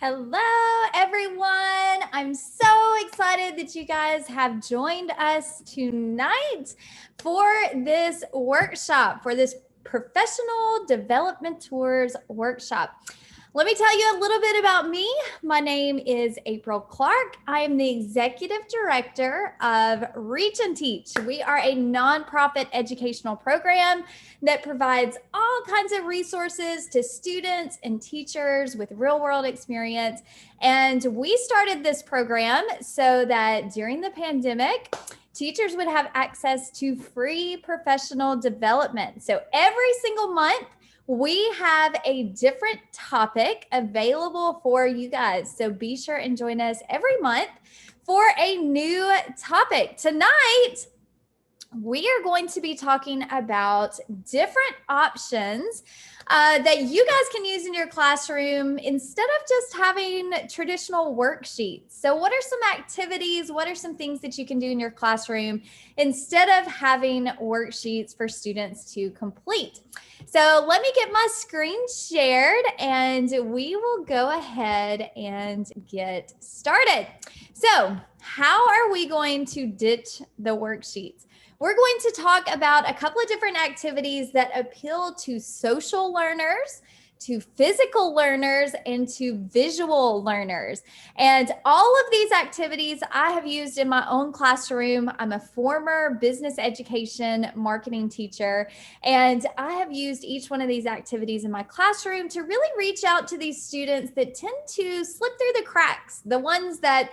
Hello, everyone. I'm so excited that you guys have joined us tonight for this workshop, for this Professional DevelopMentors workshop. Let me tell you a little bit about me. My name is April Clark. I am the Executive Director of Reach and Teach. We are a nonprofit educational program that provides all kinds of resources to students and teachers with real-world experience. And we started this program so that during the pandemic, teachers would have access to free professional development. So every single month, we have a different topic available for you guys. So be sure and join us every month for a new topic. Tonight, we are going to be talking about different options that you guys can use in your classroom instead of just having traditional worksheets. So what are some activities? What are some things that you can do in your classroom instead of having worksheets for students to complete? So let me get my screen shared and we will go ahead and get started. So how are we going to ditch the worksheets? We're going to talk about a couple of different activities that appeal to social learners, to physical learners, and to visual learners. And all of these activities I have used in my own classroom. I'm a former business education marketing teacher, and I have used each one of these activities in my classroom to really reach out to these students that tend to slip through the cracks, the ones that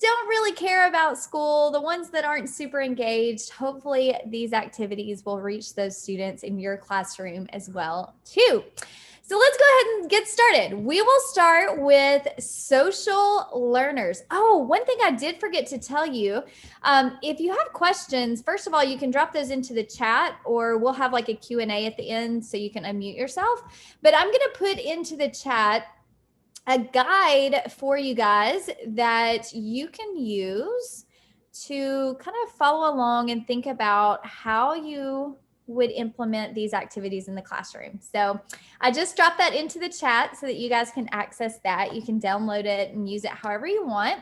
don't really care about school, the ones that aren't super engaged. Hopefully these activities will reach those students in your classroom as well too. So let's go ahead and get started. We will start with social learners. Oh, one thing I did forget to tell you, if you have questions, first of all, you can drop those into the chat or we'll have like a Q&A at the end so you can unmute yourself. But I'm gonna put into the chat a guide for you guys that you can use to kind of follow along and think about how you would implement these activities in the classroom. So I just dropped that into the chat so that you guys can access that. You can download it and use it however you want.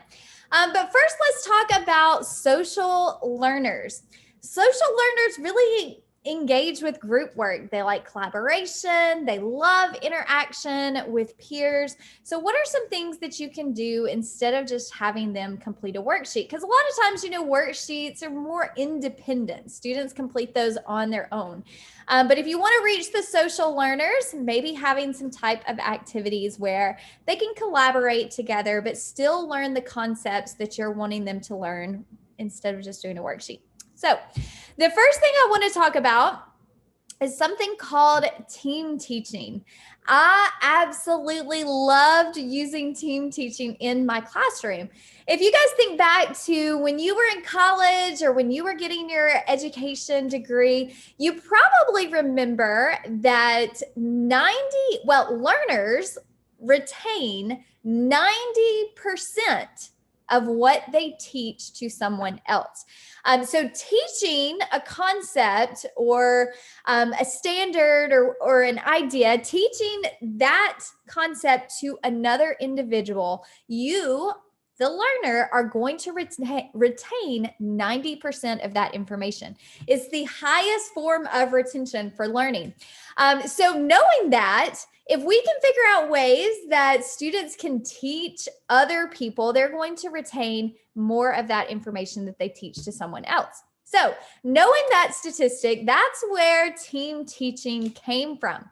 But first, let's talk about social learners. Social learners really engage with group work. They like collaboration. They love interaction with peers. So what are some things that you can do instead of just having them complete a worksheet? Because a lot of times, worksheets are more independent. Students complete those on their own. But if you want to reach the social learners, maybe having some type of activities where they can collaborate together, but still learn the concepts that you're wanting them to learn instead of just doing a worksheet. So the first thing I want to talk about is something called team teaching. I absolutely loved using team teaching in my classroom. If you guys think back to when you were in college or when you were getting your education degree, you probably remember that learners retain 90% of what they teach to someone else. So teaching a concept or a standard or an idea, teaching that concept to another individual, you, the learner, are going to retain 90% of that information. It's the highest form of retention for learning. So knowing that, if we can figure out ways that students can teach other people, they're going to retain more of that information that they teach to someone else. So knowing that statistic, that's where team teaching came from.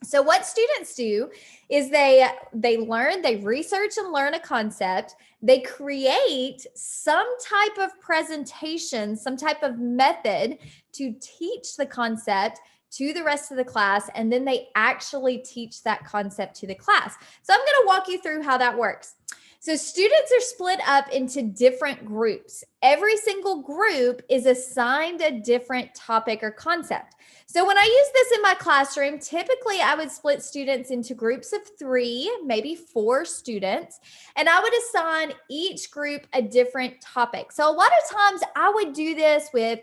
So what students do is they learn, they research and learn a concept, they create some type of presentation, some type of method to teach the concept to the rest of the class, and then they actually teach that concept to the class. So I'm going to walk you through how that works. So students are split up into different groups. every single group is assigned a different topic or concept. So when I use this in my classroom, typically I would split students into groups of 3, maybe 4 students, and I would assign each group a different topic. So a lot of times I would do this with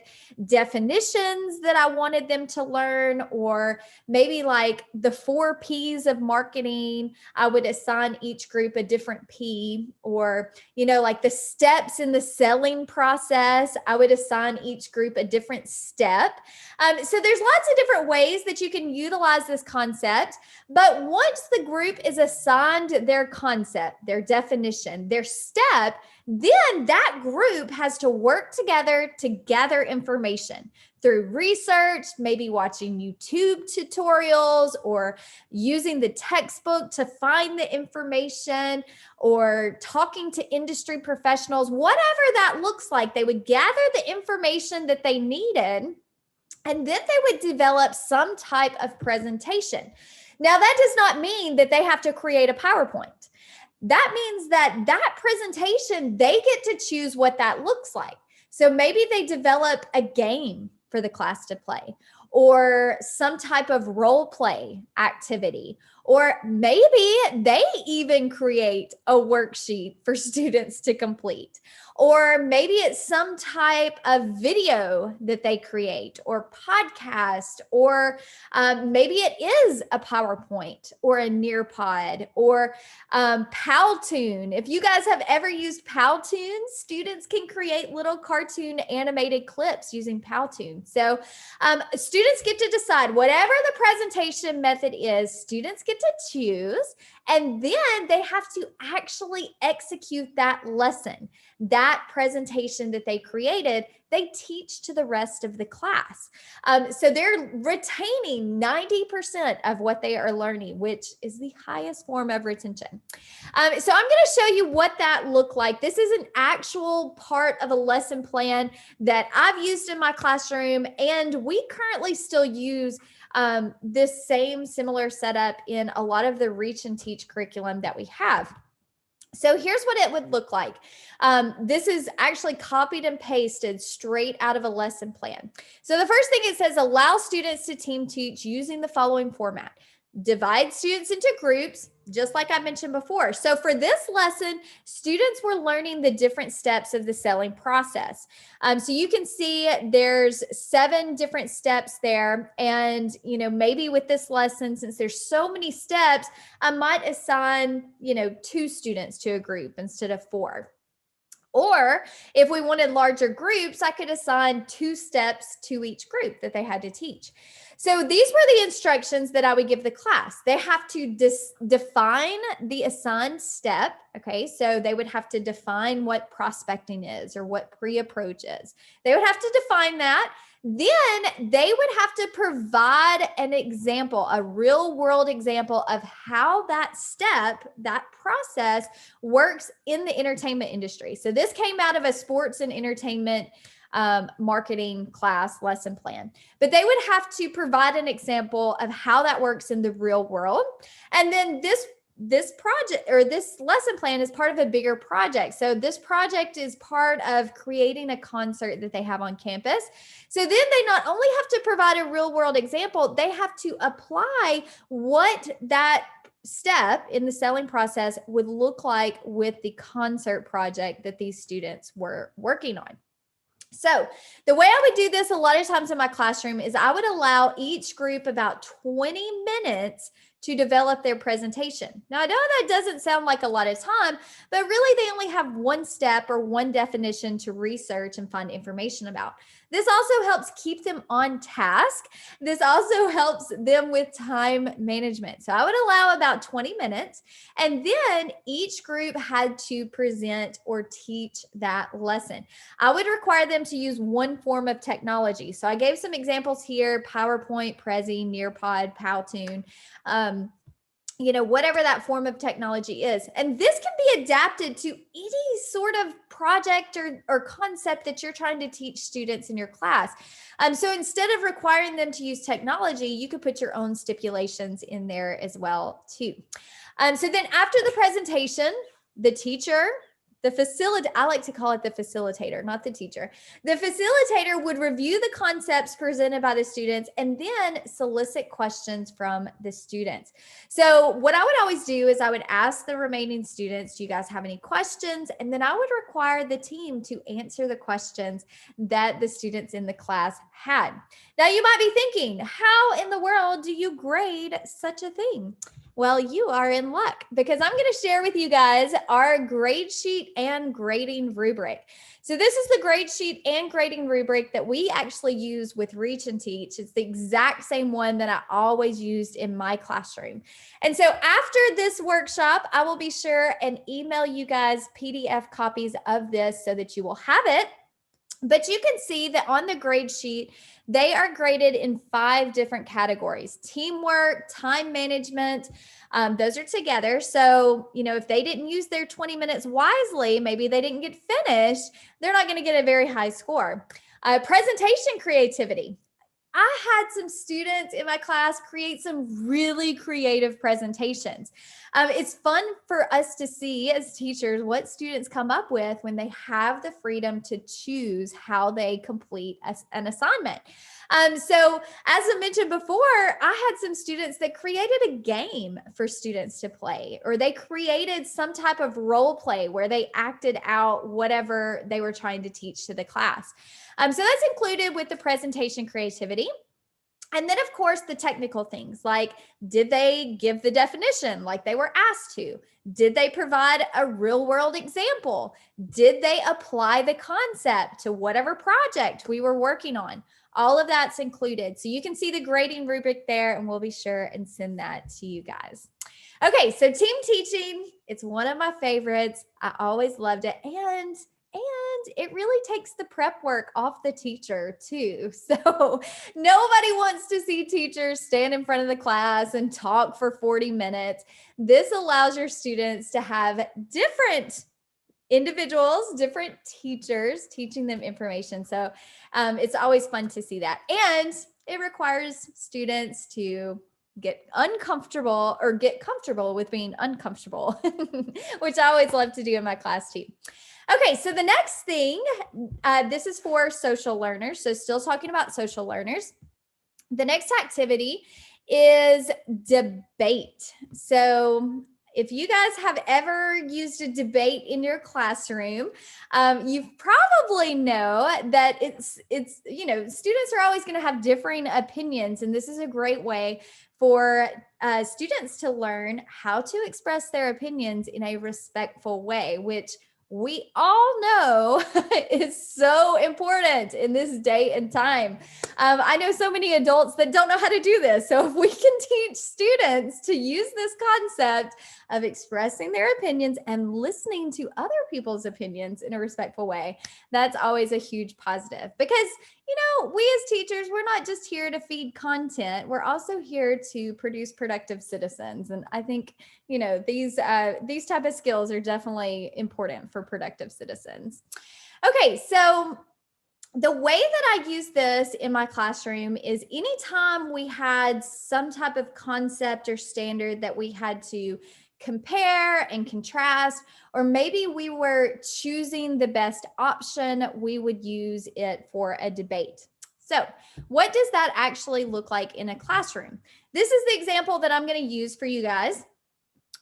definitions that I wanted them to learn, or maybe like the 4 P's of marketing. I would assign each group a different P, or, like the steps in the selling process, I would assign each group a different step. So there's lots of different ways that you can utilize this concept. But once the group is assigned their concept, their definition, their step, then that group has to work together to gather information through research, maybe watching YouTube tutorials or using the textbook to find the information, or talking to industry professionals, whatever that looks like. They would gather the information that they needed, and then they would develop some type of presentation. Now, that does not mean that they have to create a PowerPoint. That means that presentation, they get to choose what that looks like. So maybe they develop a game for the class to play, or some type of role play activity, or maybe they even create a worksheet for students to complete, or maybe it's some type of video that they create, or podcast, or maybe it is a PowerPoint or a Nearpod, or Powtoon. If you guys have ever used Powtoon, students can create little cartoon animated clips using Powtoon. So students get to decide whatever the presentation method is, students get to choose, and then they have to actually execute that lesson, that presentation that they created. They teach to the rest of the class. So they're retaining 90% of what they are learning, which is the highest form of retention. So I'm going to show you what that looked like. This is an actual part of a lesson plan that I've used in my classroom, and we currently still use this same similar setup in a lot of the Reach and Teach curriculum that we have. So here's what it would look like. This is actually copied and pasted straight out of a lesson plan. So the first thing it says, allow students to team teach using the following format. Divide students into groups, just like I mentioned before. So for this lesson, students were learning the different steps of the selling process. So you can see there's 7 different steps there. And, maybe with this lesson, since there's so many steps, I might assign, 2 students to a group instead of 4. Or if we wanted larger groups, I could assign 2 steps to each group that they had to teach. So these were the instructions that I would give the class. They have to define the assigned step. Okay, so they would have to define what prospecting is or what pre-approach is. They would have to define that. Then they would have to provide an example, a real world example of how that step, that process works in the entertainment industry. So this came out of a sports and entertainment marketing class lesson plan, but they would have to provide an example of how that works in the real world. And then this project, or this lesson plan, is part of a bigger project. So this project is part of creating a concert that they have on campus. So then they not only have to provide a real world example, they have to apply what that step in the selling process would look like with the concert project that these students were working on. So the way I would do this a lot of times in my classroom is I would allow each group about 20 minutes to develop their presentation. Now, I know that doesn't sound like a lot of time, but really they only have one step or one definition to research and find information about. This also helps keep them on task. This also helps them with time management. So I would allow about 20 minutes, and then each group had to present or teach that lesson. I would require them to use one form of technology. So I gave some examples here: PowerPoint, Prezi, Nearpod, Powtoon, whatever that form of technology is. And this can be adapted to any sort of project or concept that you're trying to teach students in your class. So instead of requiring them to use technology, you could put your own stipulations in there as well too. So then after the presentation, the teacher I like to call it the facilitator, not the teacher. The facilitator would review the concepts presented by the students and then solicit questions from the students. So what I would always do is I would ask the remaining students, do you guys have any questions? And then I would require the team to answer the questions that the students in the class had. Now you might be thinking, how in the world do you grade such a thing? Well, you are in luck because I'm going to share with you guys our grade sheet and grading rubric. So this is the grade sheet and grading rubric that we actually use with Reach and Teach. It's the exact same one that I always used in my classroom. And so after this workshop, I will be sure and email you guys PDF copies of this so that you will have it. But you can see that on the grade sheet, they are graded in 5 different categories: teamwork, time management. Those are together. So, if they didn't use their 20 minutes wisely, maybe they didn't get finished, they're not going to get a very high score. Presentation creativity. I had some students in my class create some really creative presentations. It's fun for us to see as teachers what students come up with when they have the freedom to choose how they complete an assignment. So as I mentioned before, I had some students that created a game for students to play, or they created some type of role play where they acted out whatever they were trying to teach to the class. So that's included with the presentation creativity. And then, of course, the technical things like, did they give the definition like they were asked to? Did they provide a real world example? Did they apply the concept to whatever project we were working on? All of that's included. So you can see the grading rubric there, and we'll be sure and send that to you guys. Okay, so team teaching, it's one of my favorites. I always loved it. And it really takes the prep work off the teacher too. So nobody wants to see teachers stand in front of the class and talk for 40 minutes. This allows your students to have different individuals, different teachers teaching them information. So it's always fun to see that. And it requires students to get uncomfortable or get comfortable with being uncomfortable, which I always love to do in my class too. Okay, so the next thing, this is for social learners. So still talking about social learners. The next activity is debate. So if you guys have ever used a debate in your classroom, you probably know that it's students are always going to have differing opinions, and this is a great way for students to learn how to express their opinions in a respectful way, which we all know is so important in this day and time. I know so many adults that don't know how to do this. So if we can teach students to use this concept of expressing their opinions and listening to other people's opinions in a respectful way, that's always a huge positive. Because, we as teachers, we're not just here to feed content. We're also here to produce productive citizens. And I think, these type of skills are definitely important for productive citizens. Okay, so the way that I use this in my classroom is anytime we had some type of concept or standard that we had to compare and contrast, or maybe we were choosing the best option, we would use it for a debate. So what does that actually look like in a classroom? This is the example that I'm going to use for you guys.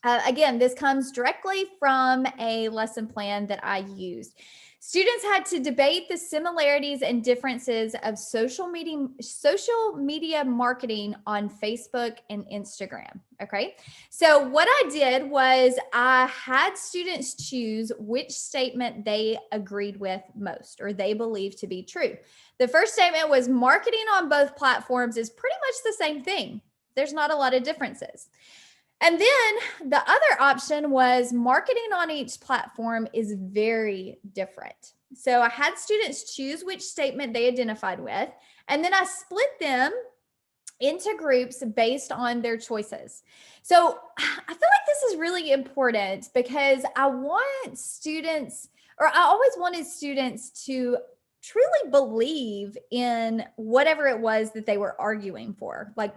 Again, this comes directly from a lesson plan that I used. Students had to debate the similarities and differences of social media marketing on Facebook and Instagram. Okay, so what I did was I had students choose which statement they agreed with most, or they believed to be true. The first statement was marketing on both platforms is pretty much the same thing. There's not a lot of differences. And then the other option was marketing on each platform is very different. So I had students choose which statement they identified with, and then I split them into groups based on their choices. So I feel like this is really important because I always wanted students to truly believe in whatever it was that they were arguing for. Like,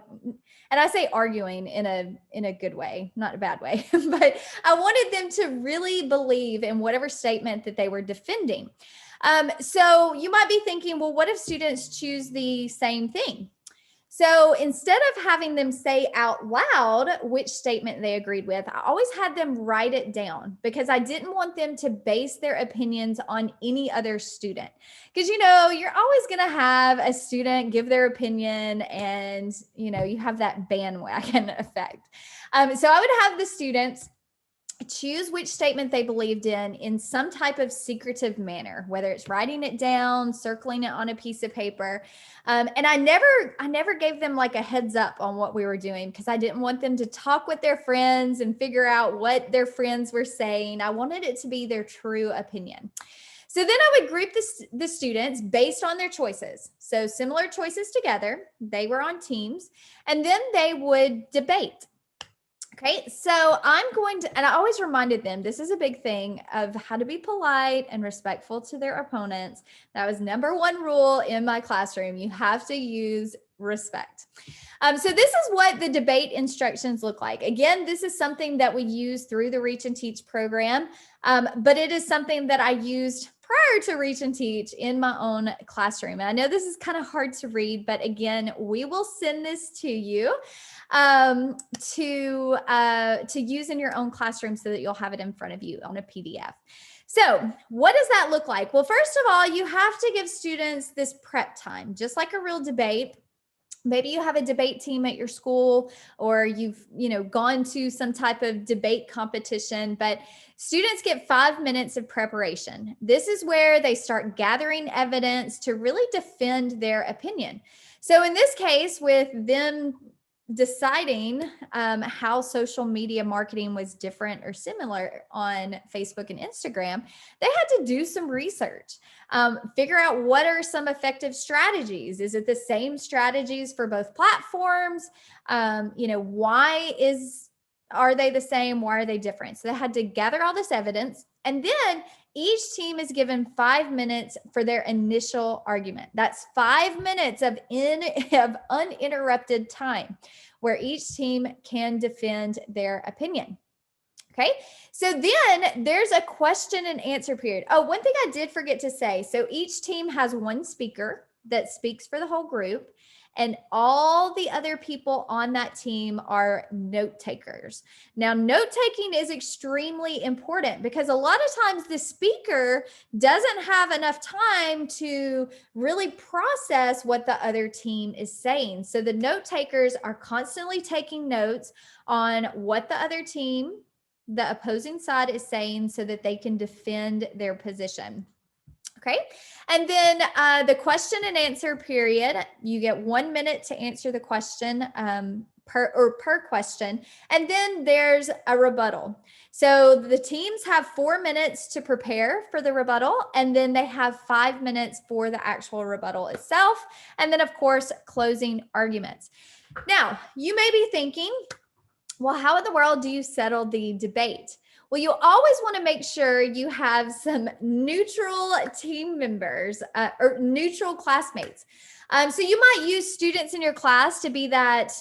and I say arguing in a good way, not a bad way, but I wanted them to really believe in whatever statement that they were defending. So you might be thinking, well, what if students choose the same thing? So instead of having them say out loud which statement they agreed with, I always had them write it down because I didn't want them to base their opinions on any other student. Because, you know, you're always going to have a student give their opinion and, you know, you have that bandwagon effect. So I would have the students choose which statement they believed in some type of secretive manner, whether it's writing it down, circling it on a piece of paper. And I never gave them like a heads up on what we were doing because I didn't want them to talk with their friends and figure out what their friends were saying. I wanted it to be their true opinion. So then I would group the students based on their choices. So similar choices together, they were on teams, and then they would debate. Okay, so I'm going to, and I always reminded them, this is a big thing of how to be polite and respectful to their opponents. That was number one rule in my classroom. You have to use respect. So this is what the debate instructions look like. Again, this is something that we use through the Reach and Teach program, but it is something that I used prior to Reach and Teach in my own classroom. And I know this is kind of hard to read, but again, we will send this to you to use in your own classroom so that you'll have it in front of you on a PDF. So what does that look like? Well, first of all, you have to give students this prep time, just like a real debate. Maybe you have a debate team at your school, or you've, gone to some type of debate competition, but students get 5 minutes of preparation. This is where they start gathering evidence to really defend their opinion. So in this case, with them deciding how social media marketing was different or similar on Facebook and Instagram, they had to do some research, figure out what are some effective strategies. Is it the same strategies for both platforms? Are they the same? Why are they different? So they had to gather all this evidence, and then each team is given 5 minutes for their initial argument. That's 5 minutes of uninterrupted time where each team can defend their opinion. Okay, so then there's a question and answer period. Oh, one thing I did forget to say. So each team has one speaker that speaks for the whole group, and all the other people on that team are note takers. Now, note taking is extremely important because a lot of times the speaker doesn't have enough time to really process what the other team is saying. So the note takers are constantly taking notes on what the other team, the opposing side, is saying so that they can defend their position. Okay. And then the question and answer period, you get 1 minute to answer the question per question. And then there's a rebuttal. So the teams have 4 minutes to prepare for the rebuttal, and then they have 5 minutes for the actual rebuttal itself. And then, of course, closing arguments. Now, you may be thinking, well, how in the world do you settle the debate? Well, you always want to make sure you have some neutral team members or neutral classmates. So you might use students in your class to be that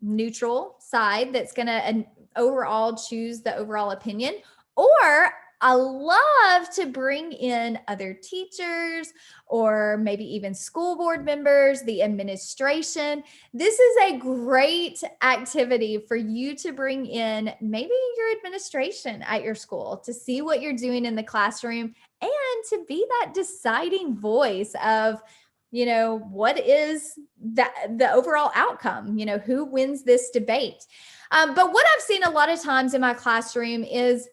neutral side that's going to overall choose the overall opinion. Or I love to bring in other teachers or maybe even school board members, the administration. This is a great activity for you to bring in maybe your administration at your school to see what you're doing in the classroom and to be that deciding voice of, what is the overall outcome, who wins this debate. But what I've seen a lot of times in my classroom is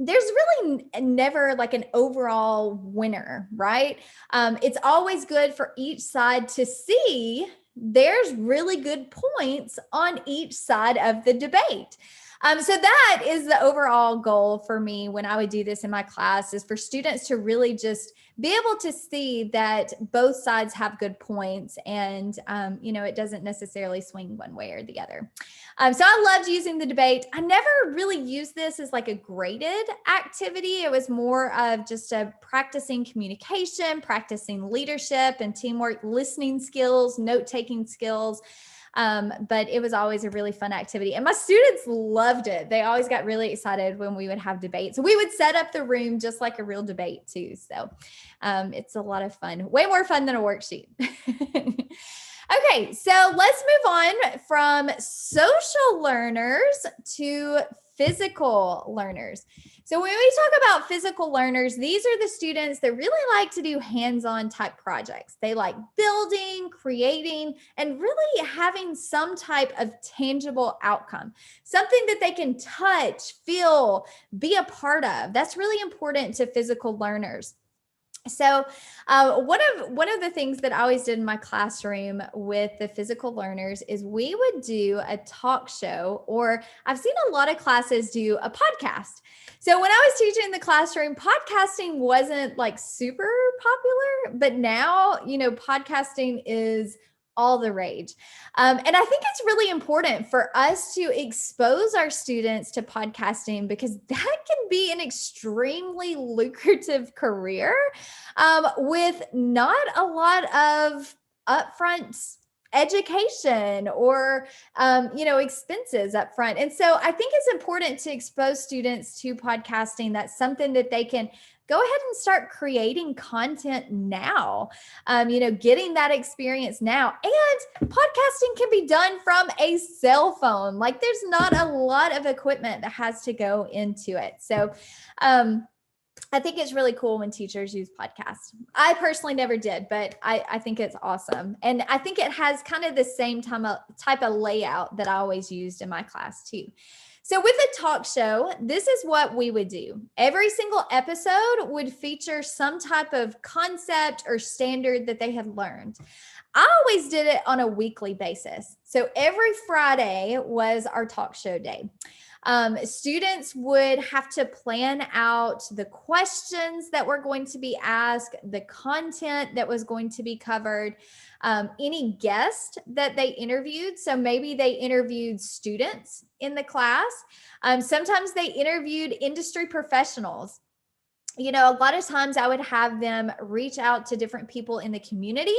there's really never like an overall winner, right? It's always good for each side to see there's really good points on each side of the debate. So that is the overall goal for me when I would do this in my class, is for students to really just be able to see that both sides have good points, and it doesn't necessarily swing one way or the other. So I loved using the debate. I never really used this as like a graded activity. It was more of just a practicing communication, practicing leadership and teamwork, listening skills, note-taking skills. But it was always a really fun activity, and my students loved it. They always got really excited when we would have debates. We would set up the room just like a real debate too. So it's a lot of fun, way more fun than a worksheet. Okay, so let's move on from social learners to physical learners. So when we talk about physical learners, these are the students that really like to do hands-on type projects. They like building, creating, and really having some type of tangible outcome, something that they can touch, feel, be a part of. That's really important to physical learners. So one of the things that I always did in my classroom with the physical learners is we would do a talk show, or I've seen a lot of classes do a podcast. So when I was teaching in the classroom, podcasting wasn't like super popular, but now, podcasting is all the rage. And I think it's really important for us to expose our students to podcasting, because that can be an extremely lucrative career with not a lot of upfront education or expenses up front. And so I think it's important to expose students to podcasting. That's something that they can go ahead and start creating content now, getting that experience now. And podcasting can be done from a cell phone. Like, there's not a lot of equipment that has to go into it. So I think it's really cool when teachers use podcasts. I personally never did, but I think it's awesome. And I think it has kind of the same type of layout that I always used in my class too. So with a talk show, this is what we would do. Every single episode would feature some type of concept or standard that they had learned. I always did it on a weekly basis. So every Friday was our talk show day. Students would have to plan out the questions that were going to be asked, the content that was going to be covered, any guest that they interviewed. So maybe they interviewed students in the class. Sometimes they interviewed industry professionals. A lot of times I would have them reach out to different people in the community,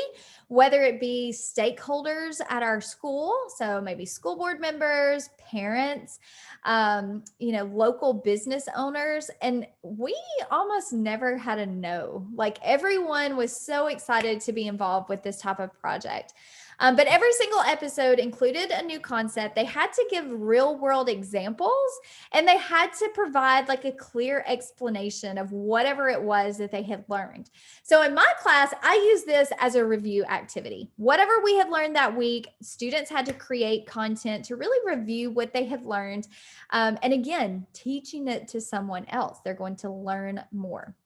whether it be stakeholders at our school, so maybe school board members, parents, local business owners. And we almost never had a no. Like, everyone was so excited to be involved with this type of project. But every single episode included a new concept. They had to give real world examples, and they had to provide like a clear explanation of whatever it was that they had learned. So in my class, I use this as a review activity. Whatever we had learned that week, students had to create content to really review what they had learned. And again, teaching it to someone else, they're going to learn more.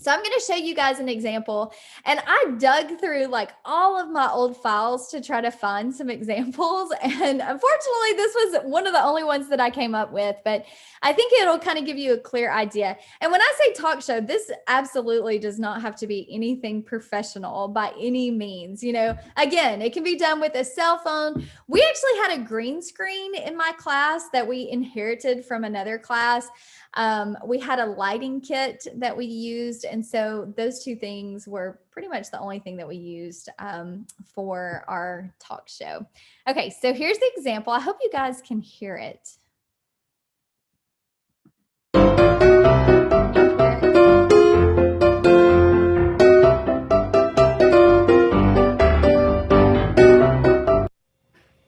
So I'm going to show you guys an example, and I dug through like all of my old files to try to find some examples. And unfortunately, this was one of the only ones that I came up with, but I think it'll kind of give you a clear idea. And when I say talk show, this absolutely does not have to be anything professional by any means. Again, it can be done with a cell phone. We actually had a green screen in my class that we inherited from another class. We had a lighting kit that we used. And so those two things were pretty much the only thing that we used for our talk show. Okay, so here's the example. I hope you guys can hear it.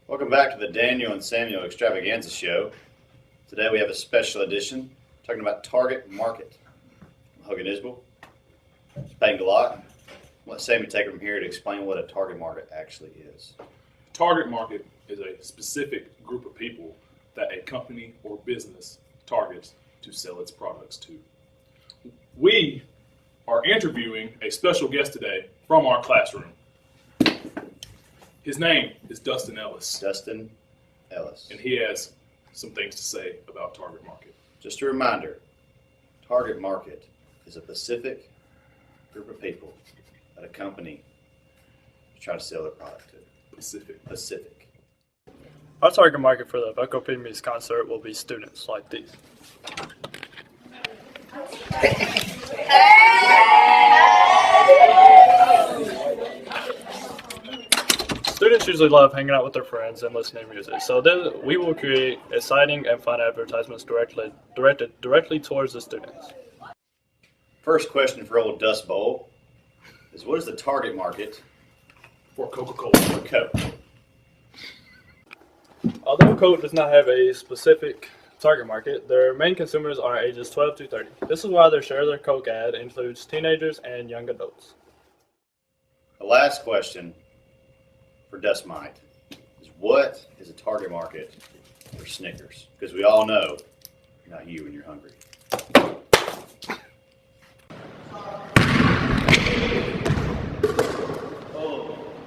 Welcome back to the Daniel and Samuel Extravaganza Show. Today we have a special edition talking about target market. I'm Hogan Isbell. Spangled a lot. Let Sammy take it from here to explain what a target market actually is. Target market is a specific group of people that a company or business targets to sell its products to. We are interviewing a special guest today from our classroom. His name is Dustin Ellis. Dustin Ellis. And he has some things to say about target market. Just a reminder, target market is a specific group of people that a company is trying to sell their product to. Pacific. Our target market for the Vocal Pygmies concert will be students like these. Students usually love hanging out with their friends and listening to music, so we will create exciting and fun advertisements directed directly towards the students. First question for old Dust Bowl is, what is the target market For Coca-Cola. for Coke? Although Coke does not have a specific target market, their main consumers are ages 12 to 30. This is why their share of their Coke ad includes teenagers and young adults. The last question for Dust Mite is, what is a target market for Snickers? Because we all know you're not you when you're hungry.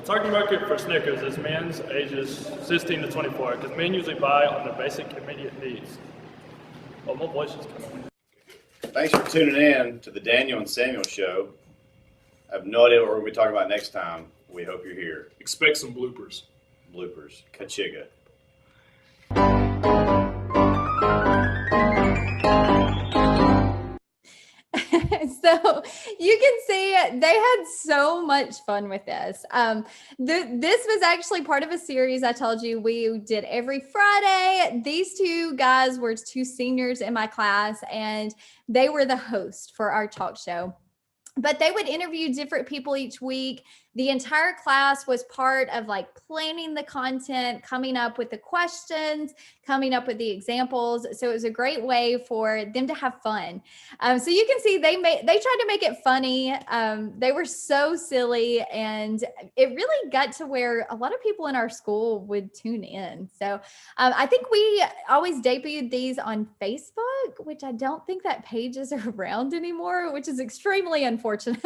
Target market for Snickers is men's ages 16 to 24, because men usually buy on their basic immediate needs. Oh, my voice is coming. Thanks for tuning in to the Daniel and Samuel Show. I have no idea what we're going to be talking about next time. We hope you're here. Expect some bloopers. Kachiga. So you can see they had so much fun with this. This was actually part of a series I told you we did every Friday. These two guys were two seniors in my class, and they were the host for our talk show. But they would interview different people each week. The entire class was part of like planning the content, coming up with the questions, coming up with the examples. So it was a great way for them to have fun. So you can see they tried to make it funny. They were so silly, and it really got to where a lot of people in our school would tune in. So I think we always debuted these on Facebook, which I don't think that page is around anymore, which is extremely unfortunate.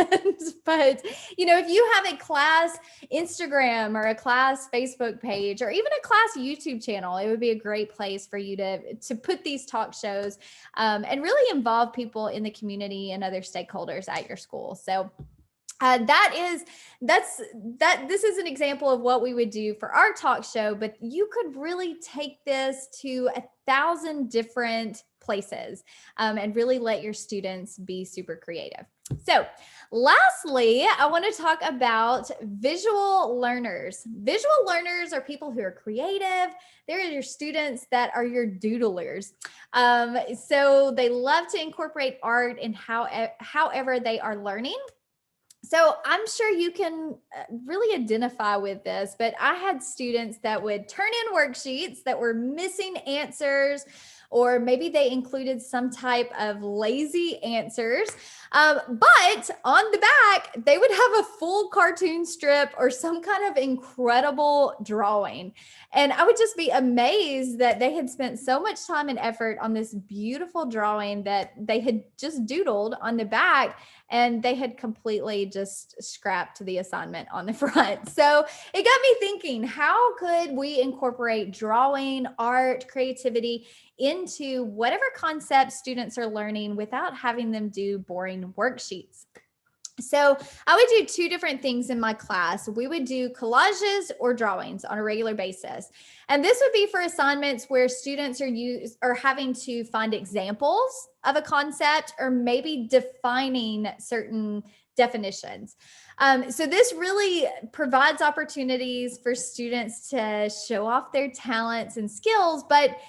But if you have a class Instagram or a class Facebook page or even a class YouTube channel, it would be a great place for you to put these talk shows and really involve people in the community and other stakeholders at your school. So this is an example of what we would do for our talk show, but you could really take this to 1,000 different places and really let your students be super creative. So lastly, I want to talk about visual learners. Visual learners are people who are creative. They're your students that are your doodlers. So they love to incorporate art in however they are learning. So I'm sure you can really identify with this, but I had students that would turn in worksheets that were missing answers, or maybe they included some type of lazy answers. But on the back, they would have a full cartoon strip or some kind of incredible drawing. And I would just be amazed that they had spent so much time and effort on this beautiful drawing that they had just doodled on the back, and they had completely just scrapped the assignment on the front. So it got me thinking, how could we incorporate drawing, art, creativity into whatever concepts students are learning without having them do boring worksheets? So I would do two different things in my class. We would do collages or drawings on a regular basis. And this would be for assignments where students are having to find examples of a concept or maybe defining certain definitions. So this really provides opportunities for students to show off their talents and skills, but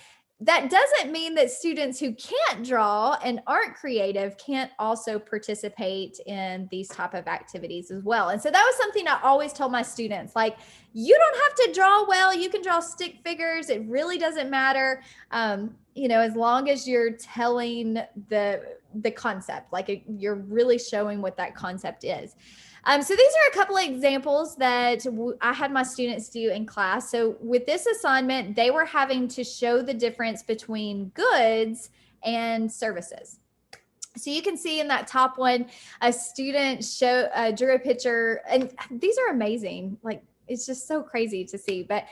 that doesn't mean that students who can't draw and aren't creative can't also participate in these type of activities as well. And so that was something I always told my students, like, you don't have to draw well, you can draw stick figures. It really doesn't matter. As long as you're telling the concept, like you're really showing what that concept is. So these are a couple of examples that I had my students do in class. So with this assignment, they were having to show the difference between goods and services. So you can see in that top one, a student drew a picture, and these are amazing. Like, it's just so crazy to see. But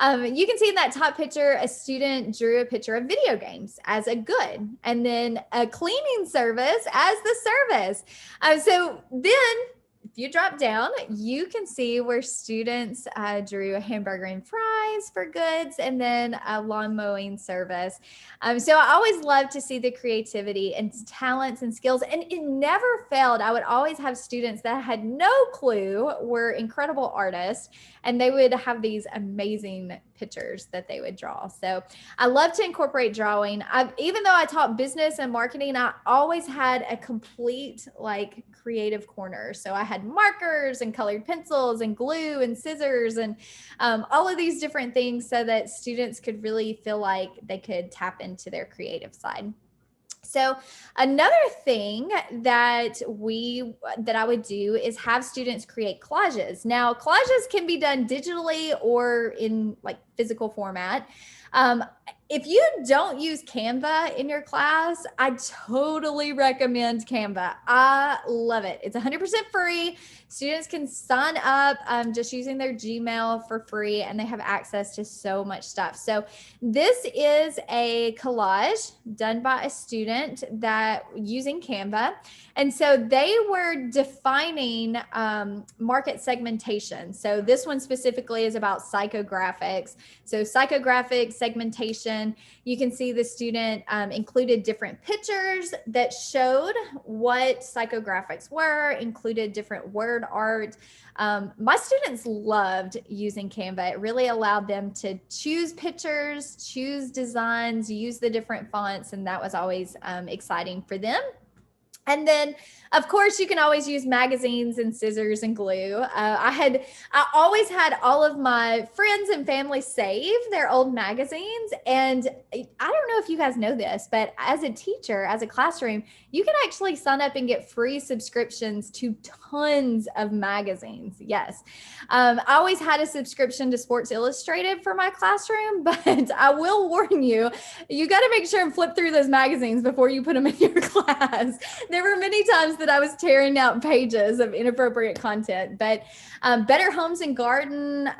you can see in that top picture, a student drew a picture of video games as a good, and then a cleaning service as the service. So then if you drop down, you can see where students drew a hamburger and fries for goods, and then a lawn mowing service. So I always love to see the creativity and talents and skills, and it never failed. I would always have students that had no clue were incredible artists, and they would have these amazing pictures that they would draw. So I love to incorporate drawing. Even though I taught business and marketing, I always had a complete like creative corner. So I had markers and colored pencils and glue and scissors and all of these different things so that students could really feel like they could tap into their creative side. So another thing that I would do is have students create collages. Now, collages can be done digitally or in like physical format. If you don't use Canva in your class, I totally recommend Canva. I love it. It's 100% free. Students can sign up just using their Gmail for free, and they have access to so much stuff. So this is a collage done by a student that using Canva. And so they were defining market segmentation. So this one specifically is about psychographics. So psychographic segmentation, you can see the student included different pictures that showed what psychographics were, included different word art. My students loved using Canva. It really allowed them to choose pictures, choose designs, use the different fonts, and that was always exciting for them. And then, of course, you can always use magazines and scissors and glue. I always had all of my friends and family save their old magazines. And I don't know if you guys know this, but as a teacher, as a classroom, you can actually sign up and get free subscriptions to tons of magazines. Yes. I always had a subscription to Sports Illustrated for my classroom, but I will warn you, you got to make sure and flip through those magazines before you put them in your class. There were many times that I was tearing out pages of inappropriate content, but Better Homes and Garden,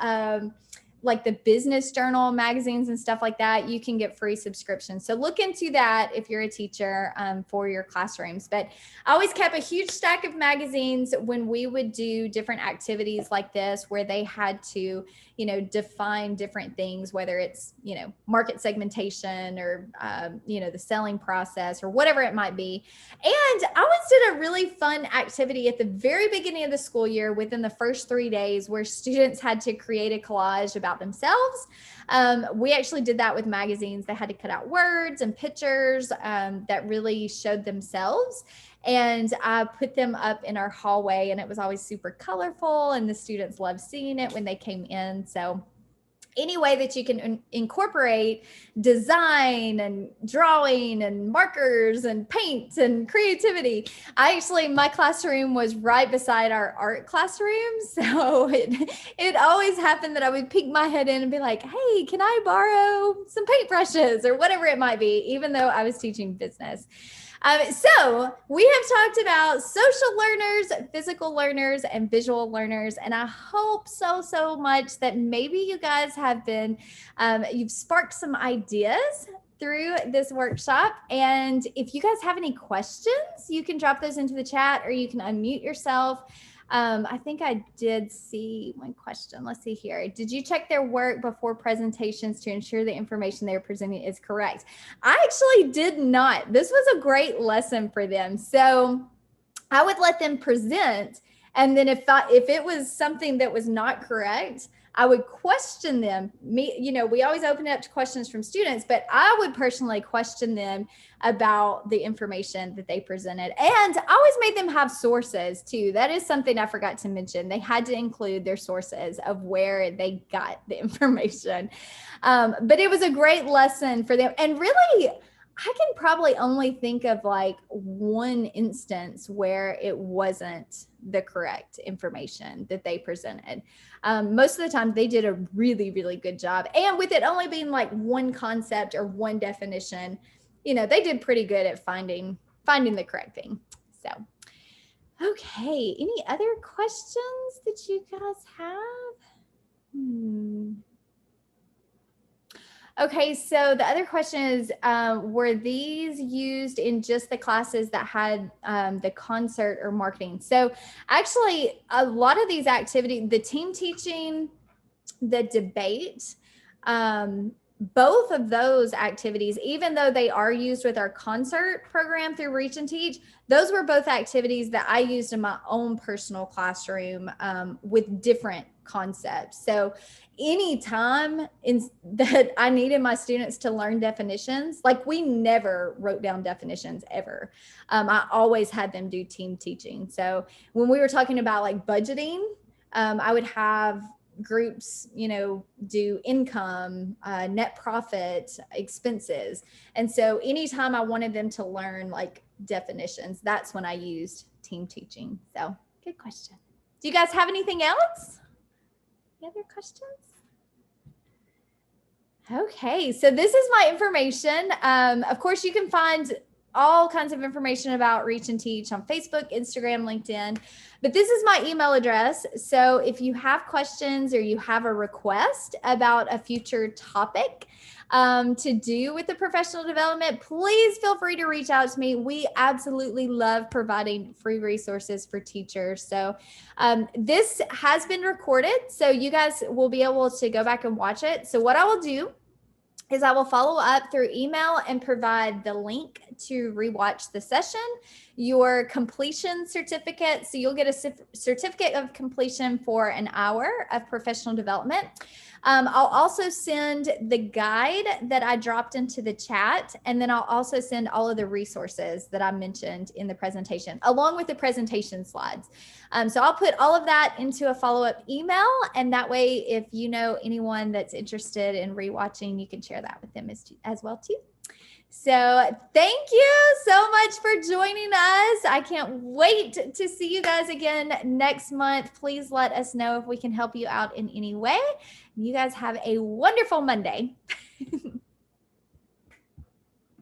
like the business journal magazines and stuff like that, you can get free subscriptions. So look into that if you're a teacher for your classrooms. But I always kept a huge stack of magazines when we would do different activities like this, where they had to, define different things, whether it's, market segmentation or, the selling process or whatever it might be. And I always did a really fun activity at the very beginning of the school year within the first 3 days where students had to create a collage about themselves. We actually did that with magazines. They had to cut out words and pictures that really showed themselves. And I put them up in our hallway, and it was always super colorful, and the students loved seeing it when they came in. So any way that you can incorporate design and drawing and markers and paint and creativity. My classroom was right beside our art classroom. So it always happened that I would peek my head in and be like, hey, can I borrow some paintbrushes or whatever it might be, even though I was teaching business. So we have talked about social learners, physical learners, and visual learners. And I hope so much that maybe you guys have been, you've sparked some ideas through this workshop. And if you guys have any questions, you can drop those into the chat, or you can unmute yourself. I think I did see one question. Let's see here. Did you check their work before presentations to ensure the information they're presenting is correct? I actually did not. This was a great lesson for them. So I would let them present. And then if it was something that was not correct, I would question them. We always open it up to questions from students, but I would personally question them about the information that they presented. And I always made them have sources too. That is something I forgot to mention. They had to include their sources of where they got the information. But it was a great lesson for them. And really, I can probably only think of like one instance where it wasn't the correct information that they presented. Most of the time they did a really, really good job. And with it only being like one concept or one definition, they did pretty good at finding the correct thing. So, okay. Any other questions that you guys have? Okay, so the other question is, were these used in just the classes that had the concert or marketing? So actually, a lot of these activities, the team teaching, the debate, both of those activities, even though they are used with our concert program through Reach and Teach, those were both activities that I used in my own personal classroom with different concepts. So anytime that I needed my students to learn definitions, like we never wrote down definitions ever. I always had them do team teaching. So when we were talking about like budgeting, I would have groups, do income, net profit, expenses. And so anytime I wanted them to learn like definitions, that's when I used team teaching. So good question. Do you guys have anything else? Any other questions? Okay, so this is my information. Of course, you can find all kinds of information about Reach and Teach on Facebook, Instagram, LinkedIn. But this is my email address. So if you have questions or you have a request about a future topic to do with the professional development, please feel free to reach out to me. We absolutely love providing free resources for teachers. So this has been recorded, so you guys will be able to go back and watch it. So what I will do is I will follow up through email and provide the link to rewatch the session, your completion certificate. So you'll get a certificate of completion for an hour of professional development. I'll also send the guide that I dropped into the chat, and then I'll also send all of the resources that I mentioned in the presentation, along with the presentation slides. So I'll put all of that into a follow-up email, and that way, if you know anyone that's interested in rewatching, you can share that with them as well too. So thank you so much for joining us. I can't wait to see you guys again next month. Please let us know if we can help you out in any way. You guys have a wonderful Monday.